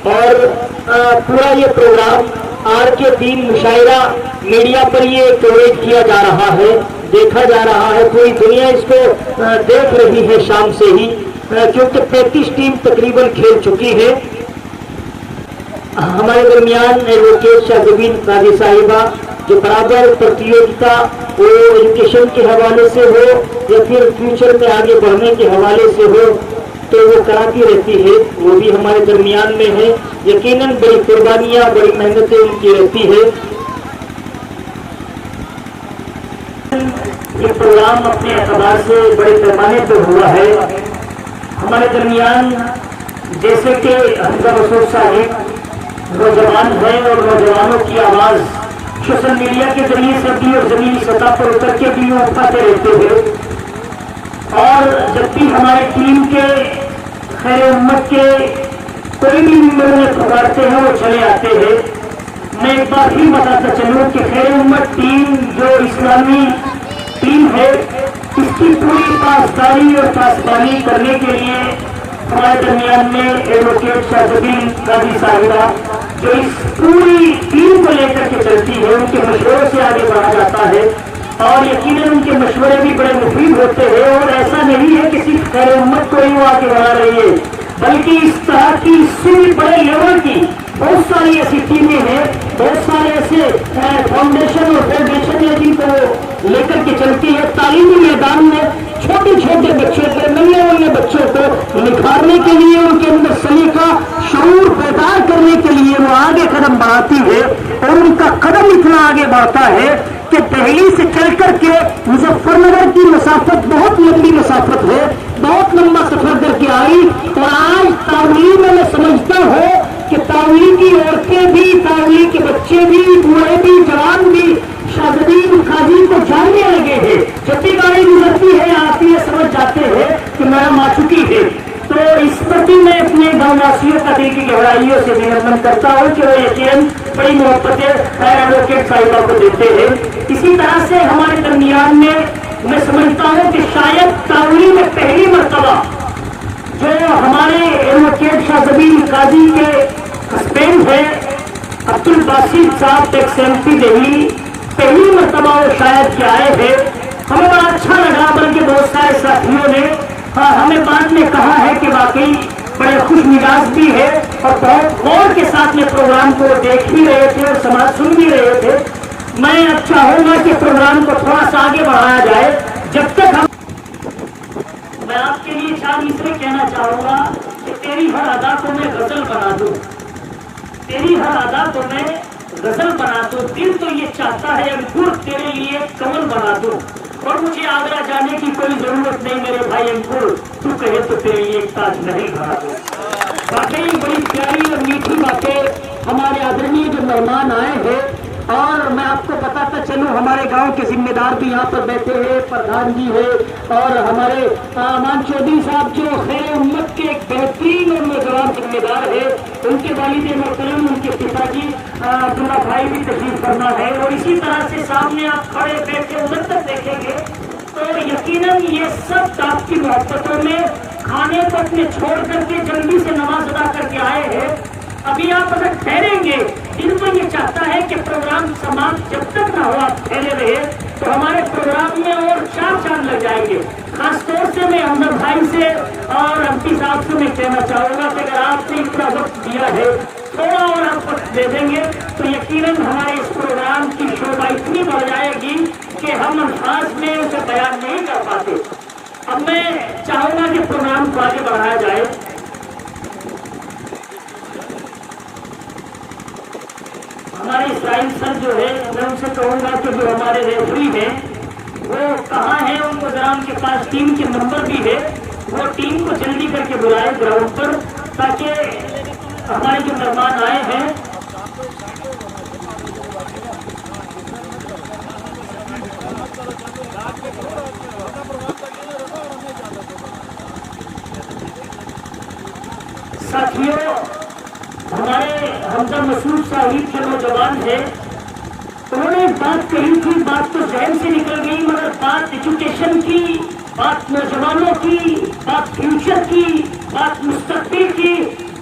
اور پورا یہ پروگرام آر کے دین مشاعرہ میڈیا پر یہ کوریج کیا جا رہا ہے، دیکھا جا رہا ہے، پوری دنیا اس کو دیکھ رہی ہے شام سے ہی، کیونکہ 35 ٹیم تقریباً کھیل چکی ہے۔ ہمارے درمیان ایڈوکیٹ شاہزبین قاضی صاحبہ جو برابر پرتیوگتا وہ ایجوکیشن کے حوالے سے ہو یا پھر فیوچر میں آگے بڑھنے کے حوالے سے ہو تو وہ کراتی رہتی ہے، وہ بھی ہمارے درمیان میں ہے۔ یقیناً بڑی قربانیاں، بڑی محنتیں ان کی رہتی ہے۔ یہ پروگرام اپنے اعتبار سے بڑے پیمانے پر ہوا ہے۔ ہمارے درمیان جیسے کہ حمزہ رسول صاحب نوجوان ہیں اور نوجوانوں کی آواز سوشل میڈیا کے ذریعے سے بھی اور زمینی سطح پر اتر کے بھی وہ اٹھاتے رہتے ہیں، اور جب بھی ہماری ٹیم کے خیر امت کے کوئی بھی ممبر میں پکارتے ہیں وہ چلے آتے ہیں۔ میں ایک بار ہی بتاتا چلوں کہ خیر امت ٹیم جو اسلامی ٹیم ہے اس کی پوری پاسداری اور پاسبانی کرنے کے لیے ہمارے درمیان میں ایڈوکیٹ شاہزبین قاضی صاحبہ جو اس پوری ٹیم کو لے کر کے چلتی ہے، ان کے مشوروں سے آگے بڑھا جاتا ہے، اور یقیناً ان کے مشورے بھی بڑے مفید ہوتے ہیں۔ اور ایسا نہیں ہے کہ صرف خیر امت کو ہی وہ آگے بڑھا رہی ہے، بلکہ اس طرح کی اس سے بھی بڑے لیول کی بہت ساری ایسی ٹیمیں ہیں، بہت سارے ایسے فاؤنڈیشن اور فیڈریشن ہے جن کو لے کر کے چلتی ہے۔ تعلیمی میدان میں چھوٹے چھوٹے بچے کو، ننے والے بچوں کو نکھارنے کے لیے، ان کے اندر سلیقہ شعور بیدار کرنے کے لیے وہ آگے قدم بڑھاتی ہے، اور ان کا قدم اتنا آگے بڑھتا ہے کہ دہلی سے چل کر کے مظفر نگر کی مسافت بہت لمبی مسافت ہے، بہت لمبا سفر کر کے آئی، اور آج تعلیم میں سمجھتا ہوں کہ تعلیم کی عورتیں بھی، تعلیم کے بچے بھی، بوڑھے بھی، جوان بھی شاہزبین قاضی کو جاننے لگے ہیں۔ جب بھی گاڑی گزرتی ہے آتی ہے سمجھ جاتے ہیں کہ میڈم آ چکی ہے۔ تو اس پر بھی میں اپنے گاؤں واسیوں کا دل کی گہرائیوں سے نمن کرتا ہوں کہ وہ یقین بڑی محبتیں ایڈوکیٹ صاحبہ کو دیتے ہیں۔ اسی طرح سے ہمارے درمیان میں سمجھتا ہوں کہ شاید تعلیم میں پہلی مرتبہ جو ہمارے ایڈوکیٹ شاہزبین قاضی کے ہسبینڈ ہے عبد الباسط صاحب ایکس ایم پی دہلی، پہلی مرتبہ وہ شاید کے آئے ہیں۔ ہمیں بڑا اچھا لگا، بلکہ بہت سارے ساتھیوں نے ہمیں بعد میں کہا ہے کہ واقعی بڑے خوش مزاج بھی ہے، اور بہت غور کے ساتھ میں پروگرام کو دیکھ بھی رہے تھے اور سن بھی رہے تھے۔ میں اب چاہوں گا کہ پروگرام کو تھوڑا سا آگے بڑھایا جائے، جب تک میں آپ کے لیے 4 مصرے کہنا چاہوں گا کہ تیری ہر ادا کو میں غزل بنا دوں، تیری ہر ادا کو میں غزل بنا دوں، دل تو یہ چاہتا ہے انکور تیرے لیے کمل بنا دوں، اور مجھے آگرہ جانے کی کوئی ضرورت نہیں میرے بھائی انکور، تو کہے تو تیرے لیے ایک تاج نہیں بنا دوں۔ واقعی بڑی پیاری اور میٹھی باتیں ہمارے آدرنیہ جو مہمان آئے ہیں، اور میں آپ کو بتاتا چلوں ہمارے گاؤں کے ذمہ دار بھی یہاں پر بیٹھے ہیں، پردھان جی ہے، اور ہمارے امان چودھری صاحب جو خیر امت کے ایک بہترین اور نوجوان ذمہ دار ہے، ان کے والد محترم، ان کے پتا جی عبداللہ بھائی بھی تشریف فرما ہے، اور اسی طرح سے سامنے آپ کھڑے بیٹھے ادھر تک دیکھیں گے تو یقیناً یہ سب آپ کی محبتوں میں کھانے کو اپنے چھوڑ کر کے جلدی سے نماز ادا کر کے آئے ہیں۔ ابھی آپ اگر ٹھہریں گے، دل کو یہ چاہتا ہے کہ پروگرام سماپت جب تک نہ ہو آپ ٹھہرے رہے تو ہمارے پروگرام میں اور 4 چاند لگ جائیں گے۔ خاص طور سے میں حمزہ بھائی سے اور امپی صاحب سے میں کہنا چاہوں گا کہ اگر آپ نے اتنا وقت دیا ہے، تھوڑا اور آپ وقت دے دیں گے تو یقیناً ہمارے اس پروگرام کی شوبھا اتنی بڑھ جائے گی کہ ہم الفاظ میں اسے بیان نہیں کر پاتے۔ اب میں چاہوں گا کہ پروگرام کو آگے بڑھایا جائے۔ ہمارے اسرائیل سر جو ہے، میں ان سے کہوں گا کہ جو ہمارے ریفری ہیں وہ کہاں ہیں، ان کو ذرا ان کے پاس ٹیم کے نمبر بھی ہے، وہ ٹیم کو جلدی کر کے بلائے گراؤنڈ پر، تاکہ ہمارے جو مہمان آئے ہیں ساتھیوں، ہمارے حمزہ مسعود صاحب کے نوجوان ہیں، انہوں نے بات کہی تھی، بات تو ذہن سے نکل گئی، مگر بات ایجوکیشن کی، بات نوجوانوں کی، بات فیوچر کی، بات مستقبل کی،